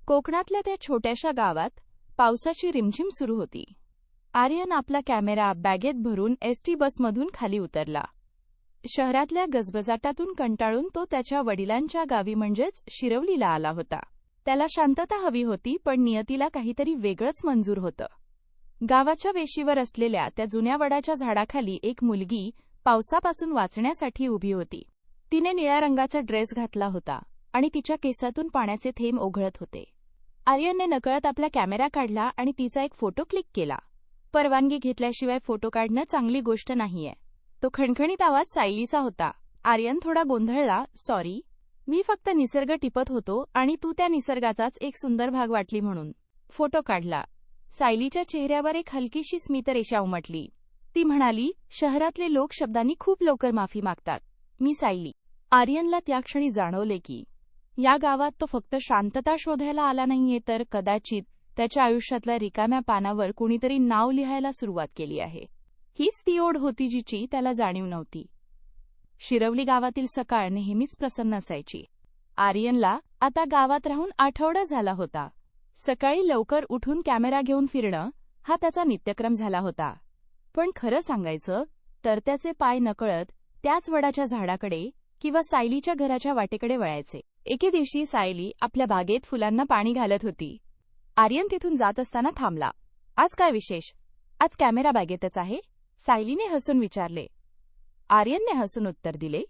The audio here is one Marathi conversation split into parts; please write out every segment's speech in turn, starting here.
कोकणातल्या त्या छोट्याशा गावात पावसाची रिमझिम सुरू होती. आर्यन आपला कॅमेरा बॅगेत भरून एसटी बसमधून खाली उतरला. शहरातल्या गजबजाटातून कंटाळून तो त्याच्या वडिलांच्या गावी म्हणजेच शिरवलीला आला होता. त्याला शांतता हवी होती, पण नियतीला काहीतरी वेगळंच मंजूर होतं. गावाच्या वेशीवर असलेल्या त्या जुन्या वडाच्या झाडाखाली एक मुलगी पावसापासून वाचण्यासाठी उभी होती. तिने निळ्या रंगाचा ड्रेस घातला होता आणि तिच्या केसातून पाण्याचे थेंब ओघळत होते. आर्यनने नकळत आपला कॅमेरा काढला आणि तिचा एक फोटो क्लिक केला. परवानगी घेतल्याशिवाय फोटो काढणं चांगली गोष्ट नाहीये. तो खणखणीत आवाज सायलीचा होता. आर्यन थोडा गोंधळला. सॉरी, मी फक्त निसर्ग टिपत होतो आणि तू त्या निसर्गाचाच एक सुंदर भाग वाटली म्हणून. फोटो काढला. सायलीच्या चेहऱ्यावर एक हलकीशी स्मितरेषा उमटली. ती म्हणाली, शहरातले लोक शब्दांनी खूप लवकर माफी मागतात. मी सायली. आर्यनला त्या क्षणी जाणवले की या गावात तो फक्त शांतता शोधायला आला नाहीये, तर कदाचित त्याच्या आयुष्यातल्या रिकाम्या पानावर कुणीतरी नाव लिहायला सुरुवात केली आहे. हीच ती ओढ होती जिची त्याला जाणीव नव्हती. शिरवली गावातील सकाळ नेहमीच प्रसन्न असायची. आर्यनला आता गावात राहून आठवडा झाला होता. सकाळी लवकर उठून कॅमेरा घेऊन फिरणं हा त्याचा नित्यक्रम झाला होता. पण खरं सांगायचं तर त्याचे पाय नकळत त्याच वडाच्या झाडाकडे किंवा सायलीच्या घराच्या वाटेकडे वळायचे. एके दिवशी सायली आपल्या बागेत फुलांना पाणी घालत होती. आर्यन तिथून जात असताना थांबला. आज काय विशेष? आज कॅमेरा बागेतच आहे? सायलीने हसून विचारले. आर्यनने हसून उत्तर दिले,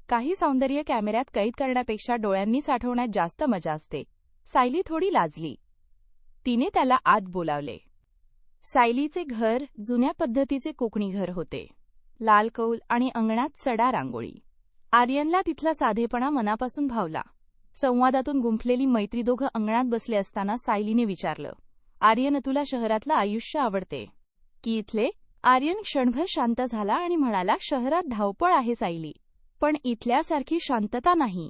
काही सौंदर्य कॅमेऱ्यात कैद करण्यापेक्षा डोळ्यांनी साठवण्यात जास्त मजा असते. सायली थोडी लाजली. तिने त्याला आत बोलावले. सायलीचे घर जुन्या पद्धतीचे कोकणी घर होते. लाल कौल आणि अंगणात सडा रांगोळी. आर्यनला तिथला साधेपणा मनापासून भावला. संवादातून गुंफलेली मैत्री दोघं अंगणात बसले असताना सायलीने विचारलं, आर्यन, तुला शहरातलं आयुष्य आवडते की इथले? आर्यन क्षणभर शांत झाला आणि म्हणाला, शहरात धावपळ आहे सायली, पण इथल्यासारखी शांतता नाही.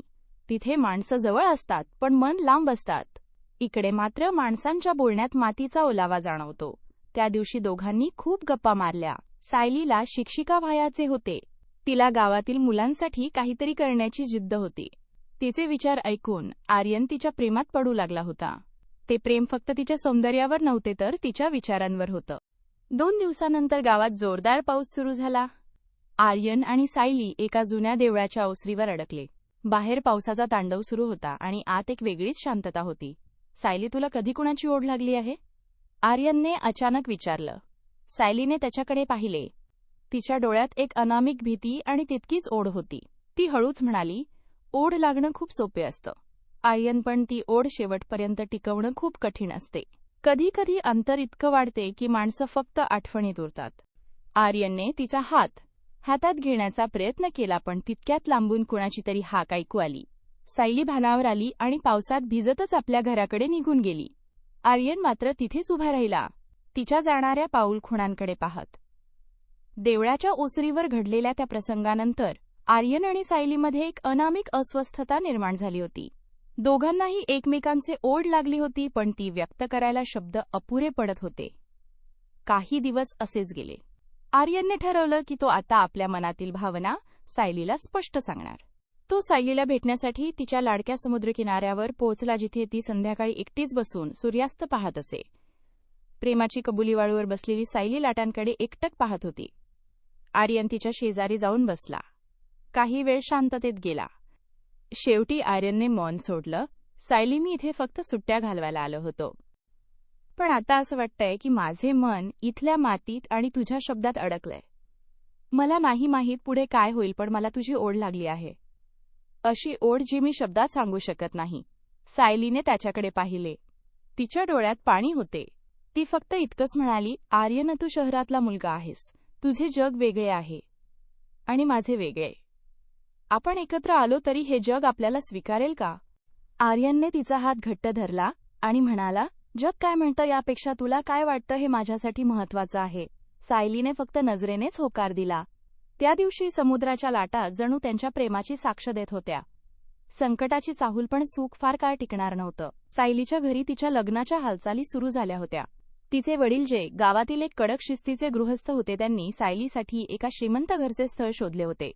तिथे माणसं जवळ असतात पण मन लांब असतात. इकडे मात्र माणसांच्या बोलण्यात मातीचा ओलावा जाणवतो. त्या दिवशी दोघांनी खूप गप्पा मारल्या. सायलीला शिक्षिका व्हायचे होते. तिला गावातील मुलांसाठी काहीतरी करण्याची जिद्द होती. तिचे विचार ऐकून आर्यन तिच्या प्रेमात पडू लागला होता. ते प्रेम फक्त तिच्या सौंदर्यावर नव्हते तर तिच्या विचारांवर होतं. 2 दिवसानंतर गावात जोरदार पाऊस सुरू झाला. आर्यन आणि सायली एका जुन्या देवळाच्या ओसरीवर अडकले. बाहेर पावसाचा तांडव सुरू होता आणि आत एक वेगळीच शांतता होती. सायली, तुला कधी कुणाची ओढ लागली आहे? आर्यनने अचानक विचारलं. सायलीने त्याच्याकडे पाहिले. तिच्या डोळ्यात एक अनामिक भीती आणि तितकीच ओढ होती. ती हळूच म्हणाली, ओढ लागणं खूप सोपे असतं आर्यन, पण ती ओढ शेवटपर्यंत टिकवणं खूप कठीण असते. कधी कधी अंतर इतकं वाढते की माणसं फक्त आठवणीत उरतात. आर्यनने तिचा हात हातात घेण्याचा प्रयत्न केला, पण तितक्यात लांबून कुणाची तरी हाक ऐकू आली. सायली भानावर आली आणि पावसात भिजतच आपल्या घराकडे निघून गेली. आर्यन मात्र तिथेच उभा राहिला, तिच्या जाणाऱ्या पाऊलखुणांकडे पाहत. देवळाच्या ओसरीवर घडलेल्या त्या प्रसंगानंतर आर्यन आणि सायलीमध्ये एक अनामिक अस्वस्थता निर्माण झाली होती. दोघांनाही एकमेकांचे ओढ लागली होती, पण ती व्यक्त करायला शब्द अपुरे पडत होते. काही दिवस असेच गेले. आर्यनने ठरवलं की तो आता आपल्या मनातील भावना सायलीला स्पष्ट सांगणार. तो सायलीला भेटण्यासाठी तिच्या लाडक्या समुद्रकिनाऱ्यावर पोहोचला, जिथे ती संध्याकाळी एकटीच बसून सूर्यास्त पाहत असे. प्रेमाची कबुली वाळूवर बसलेली सायली लाटांकडे एकटक पाहत होती. आर्यन तिच्या शेजारी जाऊन बसला. काही वेळ शांततेत गेला. शेवटी आर्यनने मौन सोडलं. सायली, मी इथे फक्त सुट्ट्या घालवायला आलो होतो, पण आता असं वाटतंय की माझे मन इथल्या मातीत आणि तुझ्या शब्दात अडकलंय. मला नाही माहीत पुढे काय होईल, पण मला तुझी ओढ लागली आहे. अशी ओढ जी मी शब्दात सांगू शकत नाही. सायलीने त्याच्याकडे पाहिले. तिच्या डोळ्यात पाणी होते. ती फक्त इतकंच म्हणाली, आर्यन, तू शहरातला मुलगा आहेस. तुझे जग वेगळे आहे आणि माझे वेगळे. आपण एकत्र आलो तरी हे जग आपल्याला स्वीकारेल का? आर्यनने तिचा हात घट्ट धरला आणि म्हणाला, जग काय म्हणतं यापेक्षा तुला काय वाटतं हे माझ्यासाठी महत्वाचं आहे. सायलीने फक्त नजरेनेच होकार दिला. त्या दिवशी समुद्राच्या लाटा जणू त्यांच्या प्रेमाची साक्ष देत होत्या. संकटाची चाहूल, पण सुख फार काळ टिकणार नव्हतं. सायलीच्या घरी तिच्या लग्नाच्या हालचाली सुरू झाल्या होत्या. तिचे वडील, जे गावातील एक कडक शिस्तीचे गृहस्थ होते, त्यांनी सायलीसाठी एका श्रीमंत घरचे स्थळ शोधले होते.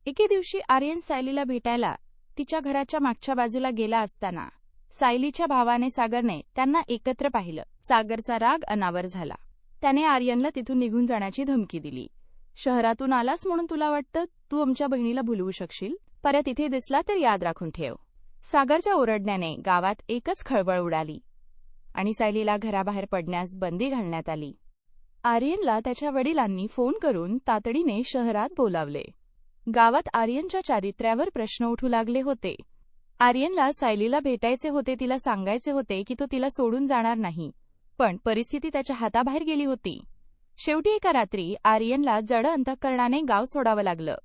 एके दिवशी आर्यन सायलीला भेटायला तिच्या घराच्या मागच्या बाजूला गेला असताना सायलीच्या भावाने सागरने त्यांना एकत्र पाहिलं. सागरचा राग अनावर झाला. त्याने आर्यनला तिथून निघून जाण्याची धमकी दिली. शहरातून आलास म्हणून तुला वाटतं तू आमच्या बहिणीला भुलवू शकशील? परत इथे दिसला तर याद राखून ठेव. सागरच्या ओरडण्याने गावात एकच खळबळ उडाली आणि सायलीला घराबाहेर पडण्यास बंदी घालण्यात आली. आर्यनला त्याच्या वडिलांनी फोन करून तातडीने शहरात बोलावले. गावात आर्यनच्या चारित्र्यावर प्रश्न उठू लागले होते. आर्यनला सायलीला भेटायचे होते, तिला सांगायचे होते की तो तिला सोडून जाणार नाही, पण परिस्थिती त्याच्या हाताबाहेर गेली होती. शेवटी एका रात्री आर्यनला जड अंतःकरणाने गाव सोडावं लागलं.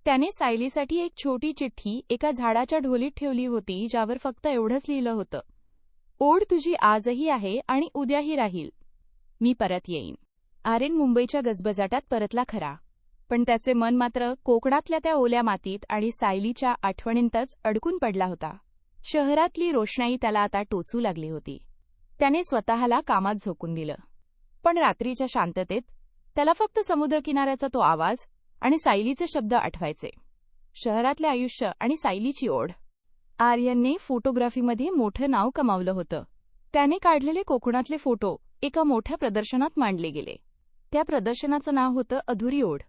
त्याने सायलीसाठी एक छोटी चिठ्ठी एका झाडाच्या ढोलीत ठेवली होती, ज्यावर फक्त एवढंच लिहिलं होतं, ओढ तुझी आजही आहे आणि उद्याही राहील. मी परत येईन. आर्यन मुंबईच्या गजबजाटात परतला खरा, पण त्याचे मन मात्र कोकणातल्या त्या ओल्या मातीत आणि सायलीच्या आठवणींतच अडकून पडला होता. शहरातली रोषणाई त्याला आता टोचू लागली होती. त्याने स्वतःला कामात झोकून दिलं, पण रात्रीच्या शांततेत त्याला फक्त समुद्रकिनाऱ्याचा तो आवाज आणि सायलीचे शब्द आठवायचे. शहरातले आयुष्य आणि सायलीची ओढ. आर्यनने फोटोग्राफीमध्ये मोठं नाव कमावलं होतं. त्याने काढलेले कोकणातले फोटो एका मोठ्या प्रदर्शनात मांडले गेले. त्या प्रदर्शनाचं नाव होतं अधुरी ओढ.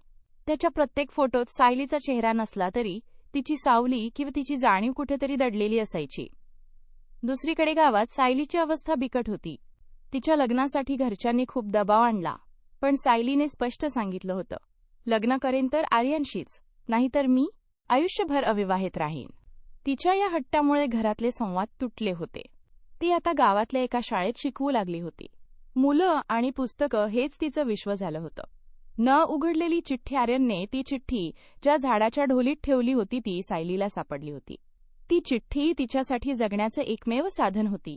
त्याच्या प्रत्येक फोटोत सायलीचा चेहरा नसला तरी तिची सावली किंवा तिची जाणीव कुठेतरी दडलेली असायची. दुसरीकडे गावात सायलीची अवस्था बिकट होती. तिच्या लग्नासाठी घरच्यांनी खूप दबाव आणला, पण सायलीने स्पष्ट सांगितलं होतं, लग्न करेन तर आर्यनशीच, नाहीतर मी आयुष्यभर अविवाहित राहीन. तिच्या या हट्टामुळे घरातले संवाद तुटले होते. ती आता गावातल्या एका शाळेत शिकवू लागली होती. मुलं आणि पुस्तकं हेच तिचं विश्व झालं होतं. न उघडलेली चिठ्ठी. आर्यनने ती चिठ्ठी ज्या झाडाच्या ढोलीत ठेवली होती ती सायलीला सापडली होती. ती चिठ्ठी तिच्यासाठी जगण्याचं एकमेव साधन होती.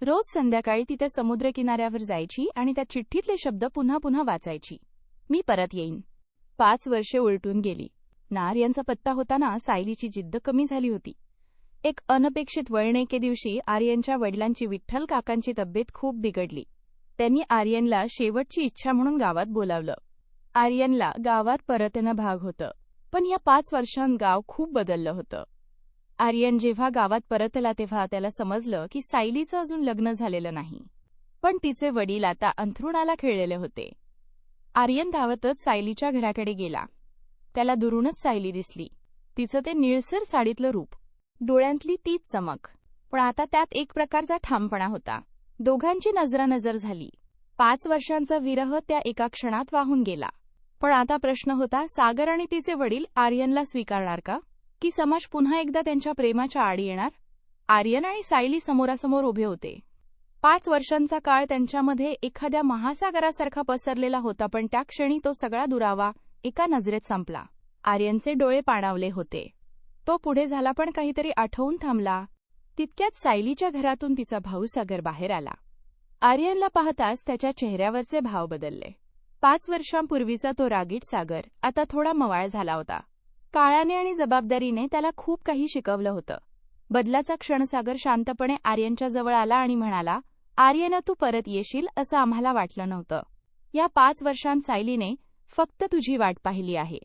रोज संध्याकाळी ती त्या समुद्रकिनाऱ्यावर जायची आणि त्या चिठ्ठीतले शब्द पुन्हा पुन्हा वाचायची. मी परत येईन. 5 वर्षे उलटून गेली. आर्यनचा पत्ता होताना सायलीची जिद्द कमी झाली होती. एक अनपेक्षित वळण. एके दिवशी आर्यनच्या वडिलांची विठ्ठल काकांची तब्येत खूप बिघडली. त्यांनी आर्यनला शेवटची इच्छा म्हणून गावात बोलावलं. आर्यनला गावात परतणं भाग होतं, पण या 5 वर्षांत गाव खूप बदललं होतं. आर्यन जेव्हा गावात परतला तेव्हा त्याला समजलं की सायलीचं अजून लग्न झालेलं नाही, पण तिचे वडील आता अंथरुणाला खिळलेले होते. आर्यन धावतच सायलीच्या घराकडे गेला. त्याला दुरूनच सायली दिसली. तिचं ते निळसर साडीतलं रूप, डोळ्यांतली तीच चमक, पण आता त्यात एक प्रकारचा ठामपणा होता. दोघांची नजरानजर झाली. 5 वर्षांचा विरह त्या एका क्षणात वाहून गेला. पण आता प्रश्न होता, सागर आणि तिचे वडील आर्यनला स्वीकारणार का, की समाज पुन्हा एकदा त्यांच्या प्रेमाच्या आडी येणार? आर्यन आणि सायली समोरासमोर उभे होते. 5 वर्षांचा काळ त्यांच्यामध्ये एखाद्या महासागरासारखा पसरलेला होता, पण त्या क्षणी तो सगळा दुरावा एका नजरेत संपला. आर्यनचे डोळे पाणावले होते. तो पुढे झाला, पण काहीतरी आठवून थांबला. तितक्यात सायलीच्या घरातून तिचा भाऊ सागर बाहेर आला. आर्यनला पाहताच त्याच्या चेहऱ्यावरचे भाव बदलले. 5 वर्षांपूर्वीचा तो रागीट सागर आता थोडा मवाळ झाला होता. काळाने आणि जबाबदारीने त्याला खूप काही शिकवलं होतं. बदलाचा क्षण. सागर शांतपणे आर्यनच्या जवळ आला आणि म्हणाला, आर्यन, तू परत येशील असं आम्हाला वाटलं नव्हतं. या 5 वर्षांत सायलीने फक्त तुझी वाट पाहिली आहे.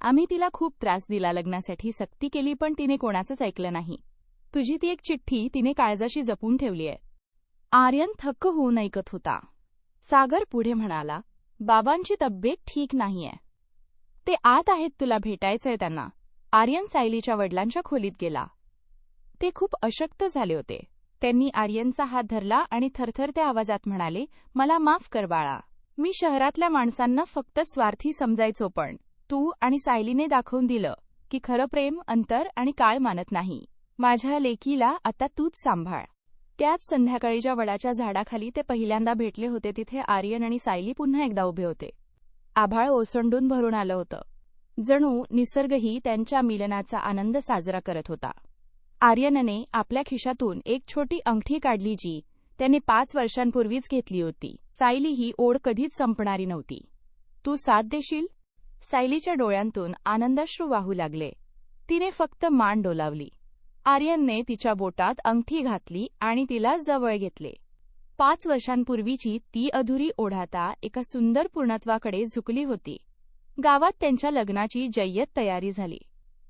आम्ही तिला खूप त्रास दिला, लग्नासाठी सक्ती केली, पण तिने कोणाचंच ऐकलं नाही. तुझी ती एक चिठ्ठी तिने काळजाशी जपून ठेवली आहे. आर्यन थक्क होऊन ऐकत होता. सागर पुढे म्हणाला, बाबांची तब्येत ठीक नाहीये. ते आत आहेत, तुला भेटायचंय त्यांना. आर्यन सायलीच्या वडिलांच्या खोलीत गेला. ते खूप अशक्त झाले होते. त्यांनी आर्यनचा हात धरला आणि थरथरत्या आवाजात म्हणाले, मला माफ कर बाळा. मी शहरातल्या माणसांना फक्त स्वार्थी समजायचो, पण तू आणि सायलीने दाखवून दिलं की खरं प्रेम अंतर आणि काळ मानत नाही. माझ्या लेकीला आता तूच सांभाळ. त्याच संध्याकाळी ज्या वडाच्या झाडाखाली ते पहिल्यांदा भेटले होते तिथे आर्यन आणि सायली पुन्हा एकदा उभे होते. आभाळ ओसंडून भरून आलं होतं. जणू निसर्गही त्यांच्या मिलनाचा आनंद साजरा करत होता. आर्यनने आपल्या खिशातून एक छोटी अंगठी काढली, जी त्याने 5 वर्षांपूर्वीच घेतली होती. सायली, ही ओढ कधीच संपणारी नव्हती. तू साथ देशील? सायलीच्या डोळ्यांतून आनंदाश्रू वाहू लागले. तिने फक्त मान डोलावली. आर्यनने तिच्या बोटात अंगठी घातली आणि तिला जवळ घेतले. 5 वर्षांपूर्वीची ती अधुरी ओढ आता एका सुंदर पूर्णत्वाकडे झुकली होती. गावात त्यांच्या लग्नाची जय्यत तयारी झाली.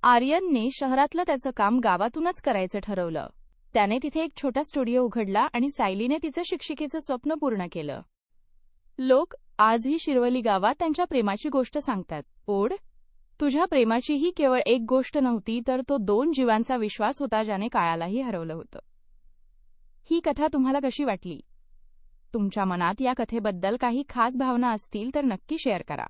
आर्यनने शहरातलं त्याचं काम गावातूनच करायचं ठरवलं. त्याने तिथे एक छोटा स्टुडिओ उघडला आणि सायलीने तिचं शिक्षिकेचं स्वप्न पूर्ण केलं. लोक आजही शिरवली गावात त्यांच्या प्रेमाची गोष्ट सांगतात. ओढ, तुझ्या प्रेमाची ही केवळ एक गोष्ट नव्हती, तर तो 2 जीवांचा विश्वास होता ज्याने काळालाही हरवलं होतं. ही कथा तुम्हाला कशी वाटली? तुमच्या मनात या कथेबद्दल काही खास भावना असतील तर नक्की शेअर करा.